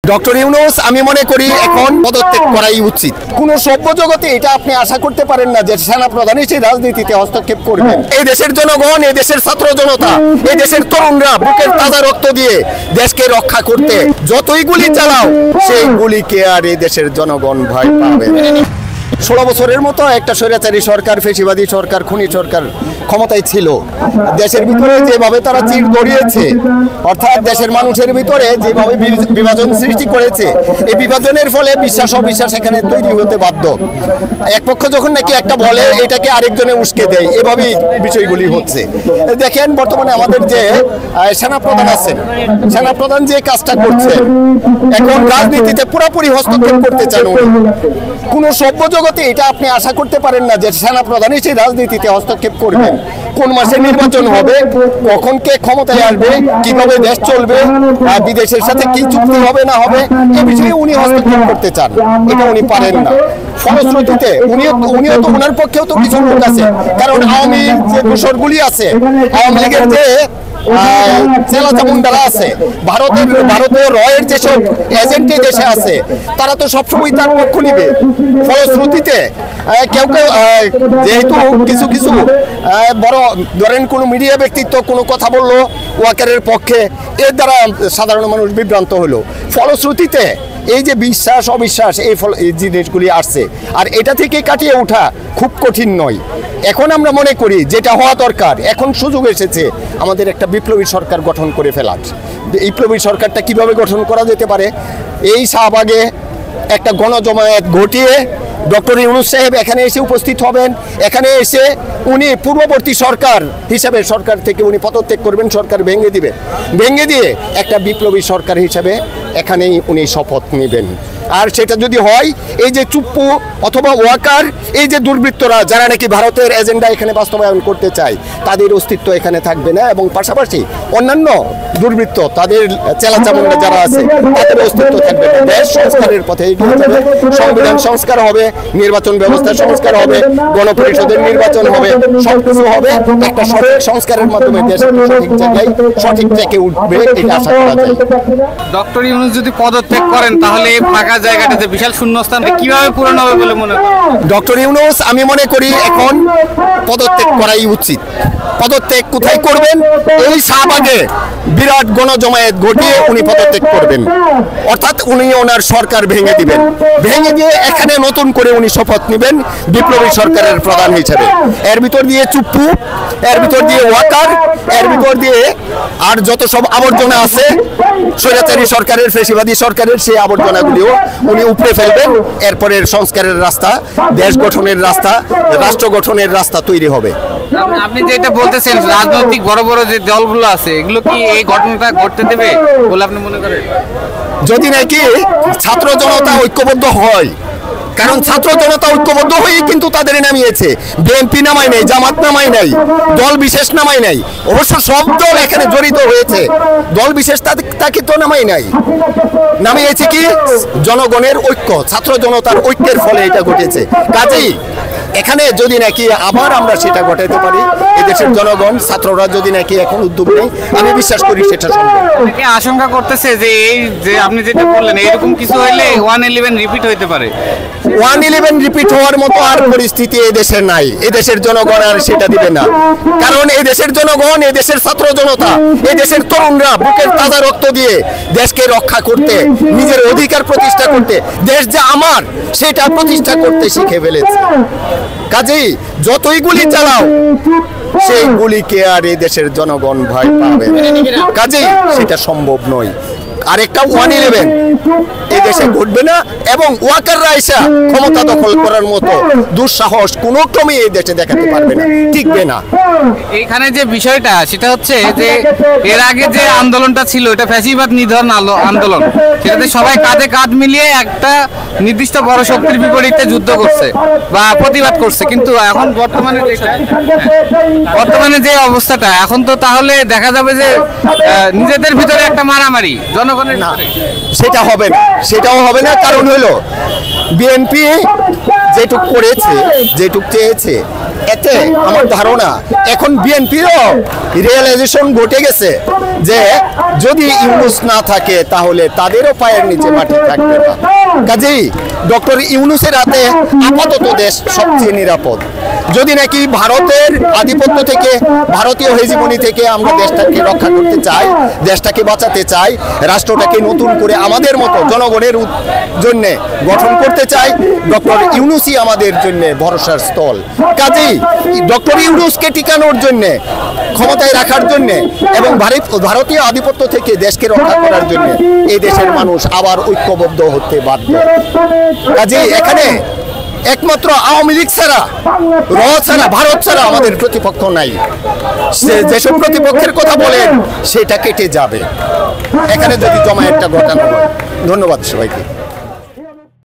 Doctor Yunus আমি মনে করি এখন পদত্যাগ করাই উচিত। কোন সভ্য জগতে এটা আপনি আশা করতে পারেন না যে সেনাপ্রধান সেই রাজনীতিতে হস্তক্ষেপ করবেন। এই দেশের জনগণ, এই দেশের ছাত্র জনতা, এই দেশের তরুণরা বুকের তাজা রক্ত দিয়ে দেশকে রক্ষা করতে যতই গুলি চালাও সেই গুলিকে আর এই দেশের জনগণ ভয় পাবে। 16 বছরের মতো একটা স্বৈরাচারী সরকার, ফেসিবাদী সরকার, খুনি সরকার ক্ষমতায় ছিল। দেশের ভিতরে যেভাবে তারা চির ধরিয়েছে, অর্থাৎ দেশের মানুষের ভিতরে যেভাবে বিভাজন সৃষ্টি করেছে, এই বিভাজনের ফলে বিশ্বাস অবিশ্বাস এখানে তৈরি হতে বাধ্য। এক পক্ষ যখন নাকি একটা বলে এটাকে আরেকজনে উস্কে দেয়, এভাবেই বিষয়গুলি হচ্ছে। দেখেন বর্তমানে আমাদের যে সেনাপ্রধান আছেন, সেনাপ্রধান যে কাজটা করছে, এখন রাজনীতিতে পুরোপুরি হস্তক্ষেপ করতে চান। কোন সভ্য জগতে এটা আপনি আশা করতে পারেন না যে সেনাপ্রধান সেই রাজনীতিতে হস্তক্ষেপ করবেন। কোন মাসে নির্বাচন হবে, কখন কে ক্ষমতায় আসবে, কিভাবে দেশ চলবে, বিদেশের সাথে কি চুক্তি হবে না হবে, এই বিষয়ে উনি হস্তক্ষেপ করতে চান। এটা উনি পারেন না। ফলশ্রুতিতে উনিও তো ওনার পক্ষেও তো কিছু লোক আছে, কারণ আওয়ামী যে দোসরগুলি আছে, আওয়ামী লীগের যে চেলাচামুন্ডারা আছে, ভারতীয় রয়ের যেসব এজেন্ট দেশে আছে, তারা তো সবসময় তার পক্ষ নিবে। ফলশ্রুতিতে কেউ কেউ যেহেতু কিছু বড় ধরেন কোনো মিডিয়া ব্যক্তিত্ব কোনো কথা বললো ওয়াকারের পক্ষে, এর দ্বারা সাধারণ মানুষ বিভ্রান্ত হলো। ফলশ্রুতিতে এই যে বিশ্বাস অবিশ্বাস এই জিনিসগুলি আসছে, আর এটা থেকে কাটিয়ে ওঠা খুব কঠিন নয়। এখন আমরা মনে করি যেটা হওয়া দরকার, এখন সুযোগ এসেছে আমাদের একটা বিপ্লবী সরকার গঠন করে ফেলার। বিপ্লবী সরকারটা কিভাবে গঠন করা যেতে পারে? এই শাহবাগে একটা গণজমায়েত ঘটিয়ে ডক্টর ইউনূস সাহেব এখানে এসে উপস্থিত হবেন। এখানে এসে উনি পূর্ববর্তী সরকার হিসাবে সরকার থেকে উনি পদত্যাগ করবেন, সরকার ভেঙে দিবেন। ভেঙে দিয়ে একটা বিপ্লবী সরকার হিসাবে এখানেই উনি শপথ নেবেন। আর সেটা যদি হয়, এই যে চুপ্পু অথবা ওয়াকার, এই যে দুর্বৃত্তরা যারা নাকি ভারতের এজেন্ডা এখানে বাস্তবায়ন করতে চায়, তাদের অস্তিত্ব এখানে থাকবে না। এবং পাশাপাশি অন্যান্য দুর্বৃত্ত, তাদের চেলাচামুন্ডা যারা আছে, তাদের অস্তিত্ব থাকবে না। দেশ সংস্কারের পথে এগিয়ে যাবে, সংবিধান সংস্কার হবে, নির্বাচন ব্যবস্থা সংস্কার হবে, গণপরিষদের নির্বাচন হবে, সবকিছু হবে। একটা সঠিক সংস্কারের মাধ্যমে দেশ সঠিক জায়গায় সঠিক ট্র্যাকে উঠবে, এটা আশা করা যায়। ডক্টর ইউনূস যদি পদত্যাগ করেন, তাহলে এই ফাঁকা জায়গাটাতে বিশাল শূন্যস্থান কিভাবে পূরণ হবে বলে মনে করেন? ডক্টর ইউনূস আমি মনে করি এখন পদত্যাগ করাই উচিত। পদত্যাগ কোথায় করবেন? এই শাহবাগে বিরাট গণজমায়েত ঘটিয়ে উনি পদত্যাগ করবেন, অর্থাৎ উনি ওনার সরকার ভেঙে দিবেন। ভেঙে দিয়ে এখানে নতুন করে উনি শপথ নেবেন বিপ্লবী সরকারের প্রধান হিসেবে। এর ভিতর দিয়ে চুপ্পু, এর ভিতর দিয়ে ওয়াকার, এর ভিতর দিয়ে আর যত সব আবর্জনা আছে স্বৈরাচারী সরকারের, ফেসিবাদী সরকারের, সেই আবর্জনাগুলিও উনি উপড়ে ফেলবেন। এরপরের সংস্কারের রাস্তা, দেশ গঠনের রাস্তা, রাষ্ট্র গঠনের রাস্তা তৈরি হবে। আপনি যেটা বলতেছেন, রাজনৈতিক বড় বড় যে দলগুলো আছে, এগুলো কি এই ঘটনাটা ঘটতে দেবে বলে আপনি মনে করেন? যদি নাকি ছাত্র জনতা ঐক্যবদ্ধ হয়, কারণ ছাত্র জনতা ঐক্যবদ্ধ হয়েই কিন্তু তাদের নামিয়েছে। বিএনপি নামায় নাই, জামাত নামায় নাই, দল বিশেষ নামায় নাই। অবশ্য সব দল এখানে জড়িত হয়েছে, দল বিশেষ তাকে তো নামাই নাই। নামিয়েছে কি? জনগণের ঐক্য, ছাত্র জনতার ঐক্যের ফলে এটা ঘটেছে। কাজেই এখানে যদি নাকি আবার আমরা সেটা ঘটাতে পারি, এদেশের জনগণ, ছাত্ররা যদি নাকি এখন উদ্যোগ নেই, আমি বিশ্বাস করি সেটা সম্ভব। আশঙ্কা করতেছে যে এই যে আপনি যেটা বললেন, এরকম কিছু হইলে 111 রিপিট হইতে পারে। 111 রিপিট হওয়ার মতো আর পরিস্থিতি এদেশের নাই। এদেশের জনগণ আর সেটা দিবে না, কারণ এই দেশের জনগণ, এই দেশের ছাত্র জনতা, এই দেশের তরুণরা বুকের তাজা রক্ত দিয়ে দেশকে রক্ষা করতে, নিজের অধিকার প্রতিষ্ঠা করতে, দেশ যে আমার সেটা প্রতিষ্ঠা করতে শিখে ফেলেছে। কাজেই যতই গুলি চালাও সেই গুলিকে আর এই দেশের জনগণ ভয় পাবে। কাজেই সেটা সম্ভব নয়। আরেকটা 111 এই দেশে ঘটবে না, এবং ওয়াকাররা এসে ক্ষমতা দখল করার মতো দুঃসাহস কোনো ক্রমে এই দেশে দেখাতে পারবে না, টিকবে না। এখানে যে বিষয়টা সেটা হচ্ছে যে এর আগে যে আন্দোলনটা ছিল, এটা ফ্যাসিবাদ নিধন আন্দোলন, সেটাতে সবাই কাঁধে কাঁধ মিলিয়ে একটা নির্দিষ্ট বড় শক্তির বিপরীতে যুদ্ধ করছে বা প্রতিবাদ করছে। কিন্তু এখন বর্তমানে যে অবস্থাটা, এখন তো তাহলে দেখা যাবে যে নিজেদের ভিতরে একটা মারামারি, জনগণের না, সেটা হবে না, সেটাও হবে না। কারণ হলো বিএনপি যেটুক করেছে, যেটুক চেয়েছে, এতে আমার ধারণা এখন বিএনপিরও রিয়েলাইজেশন ঘটে গেছে যে যদি ইউনূস না থাকে তাহলে তাদেরও পায়ের নিচে মাটি থাকবে না। কাজেই ডক্টর ইউনূসের হাতে আপাতত দেশ সবচেয়ে নিরাপদ। যদি নাকি ভারতের আধিপত্য থেকে, ভারতীয় হেজিমনি থেকে আমরা দেশটাকে রক্ষা করতে চাই, দেশটাকে বাঁচাতে চাই, রাষ্ট্রটাকে নতুন করে আমাদের মতো জনগণের জন্য গঠন করতে চাই, ডক্টর ইউনূসই আমাদের জন্য ভরসার স্থল। কাজেই ডক্টর ইউনূসকে টিকানোর জন্য, ক্ষমতায় রাখার জন্য এবং ভারতীয় আধিপত্য থেকে দেশকে রক্ষা করার জন্য এই দেশের মানুষ আবার ঐক্যবদ্ধ হতে বাধ্য। কাজেই এখানে একমাত্র আওয়ামী লীগ ছাড়া, ছাড়া, ভারত ছাড়া আমাদের প্রতিপক্ষ নাই। যেসব প্রতিপক্ষের কথা বলেন সেটা কেটে যাবে এখানে যদি জমায়েতটা ঘটানো হয়। ধন্যবাদ সবাইকে।